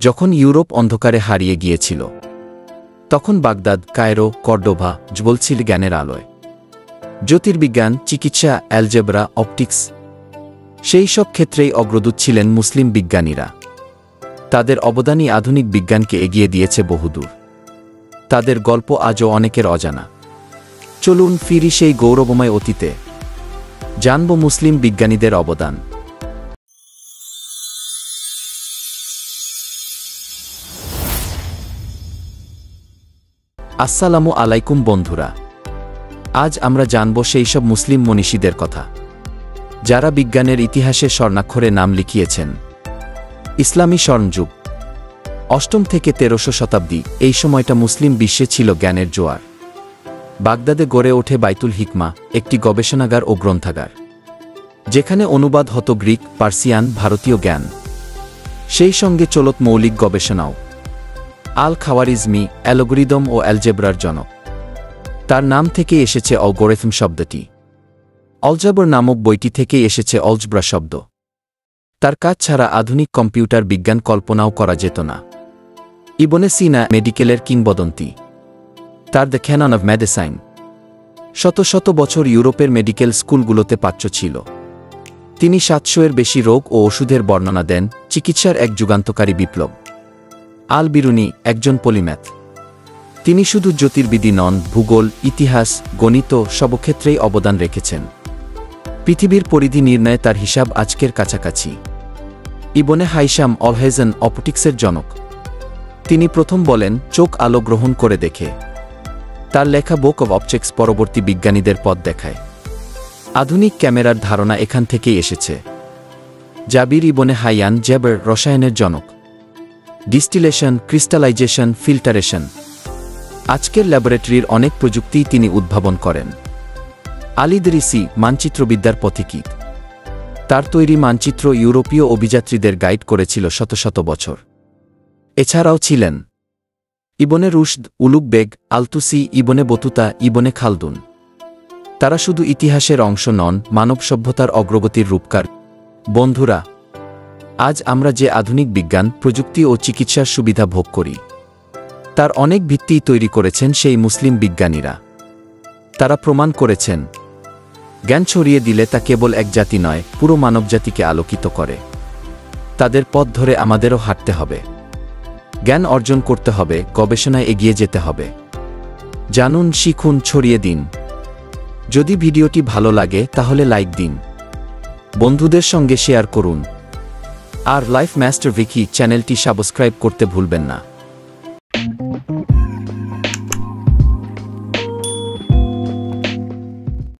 যখন ইউরোপ অন্ধকারে হারিয়ে গিয়েছিল, তখন বাগদাদ, কায়রো, কর্ডোভা জ্বলছিল জ্ঞানের আলোয়। জ্যোতির্বিজ্ঞান, চিকিৎসা, অ্যালজেব্রা, অপটিক্স, সেই সব ক্ষেত্রেই অগ্রদূত ছিলেন মুসলিম বিজ্ঞানীরা। তাদের অবদানই আধুনিক বিজ্ঞানকে এগিয়ে দিয়েছে বহুদূর। তাদের গল্প আজও অনেকের অজানা। চলুন ফিরি সেই গৌরবময় অতীতে, জানব মুসলিম বিজ্ঞানীদের অবদান। আসসালামু আলাইকুম বন্ধুরা, আজ আমরা জানব সেই সব মুসলিম মনীষীদের কথা যারা বিজ্ঞানের ইতিহাসে স্বর্ণাক্ষরে নাম লিখিয়েছেন। ইসলামী স্বর্ণযুগ, ৮ম থেকে ১৩শ শতাব্দী, এই সময়টা মুসলিম বিশ্বে ছিল জ্ঞানের জোয়ার। বাগদাদে গড়ে ওঠে বাইতুল হিকমা, একটি গবেষণাগার ও গ্রন্থাগার, যেখানে অনুবাদ হতো গ্রিক, পার্সিয়ান, ভারতীয় জ্ঞান। সেই সঙ্গে চলত মৌলিক গবেষণাও। আল খাওয়ারিজমি অ্যালগরিদম ও অ্যালজেব্রার জনক। তার নাম থেকেই এসেছে অলগোরিথম শব্দটি। অলজাবর নামক বইটি থেকেই এসেছে অলজব্রা শব্দ। তার কাজ ছাড়া আধুনিক কম্পিউটার বিজ্ঞান কল্পনাও করা যেত না। ইবনে সিনা মেডিকেলের কিংবদন্তি। তার দ্য ক্যানন অব মেডিসাইন শত শত বছর ইউরোপের মেডিকেল স্কুলগুলোতে পাঠ্য ছিল। তিনি ৭০০-এর বেশি রোগ ও ওষুধের বর্ণনা দেন, চিকিৎসার এক যুগান্তকারী বিপ্লব। আল বিরুনি একজন পলিম্যাথ। তিনি শুধু জ্যোতির্বিদ্যা নন, ভূগোল, ইতিহাস, গণিত সব ক্ষেত্রেই অবদান রেখেছেন। পৃথিবীর পরিধি নির্ণয়ে তার হিসাব আজকের কাছাকাছি। ইবনে হাইশাম অলহেজেন অপটিক্সের জনক। তিনি প্রথম বলেন, চোখ আলো গ্রহণ করে দেখে। তার লেখা বুক অব অবজেক্টস পরবর্তী বিজ্ঞানীদের পথ দেখায়। আধুনিক ক্যামেরার ধারণা এখান থেকেই এসেছে। জাবির ইবনে হাইয়ান জেবর রসায়নের জনক। ডিস্টিলেশন, ক্রিস্টালাইজেশন, ফিল্টারেশন, আজকের ল্যাবরেটরির অনেক প্রযুক্তিই তিনি উদ্ভাবন করেন। আল-ইদরিসি মানচিত্রবিদ্যার পথিকৃৎ। তার তৈরি মানচিত্র ইউরোপীয় অভিযাত্রীদের গাইড করেছিল শত শত বছর। এছাড়াও ছিলেন ইবনে রুশদ, উলুগ বেগ, আলতুসি, ইবনে বতুতা, ইবনে খালদুন। তারা শুধু ইতিহাসের অংশ নন, মানব সভ্যতার অগ্রগতির রূপকার। বন্ধুরা, আজ আমরা যে আধুনিক বিজ্ঞান, প্রযুক্তি ও চিকিৎসার সুবিধা ভোগ করি, তার অনেক ভিত্তিই তৈরি করেছেন সেই মুসলিম বিজ্ঞানীরা। তারা প্রমাণ করেছেন, জ্ঞান ছড়িয়ে দিলে তা কেবল এক জাতি নয়, পুরো মানবজাতিকে আলোকিত করে। তাদের পথ ধরে আমাদেরও হাঁটতে হবে। জ্ঞান অর্জন করতে হবে, গবেষণায় এগিয়ে যেতে হবে। জানুন, শিখুন, ছড়িয়ে দিন। যদি ভিডিওটি ভালো লাগে তাহলে লাইক দিন, বন্ধুদের সঙ্গে শেয়ার করুন। আর লাইফ মাস্টার ভিকি চ্যানেলটি সাবস্ক্রাইব করতে ভুলবেন না।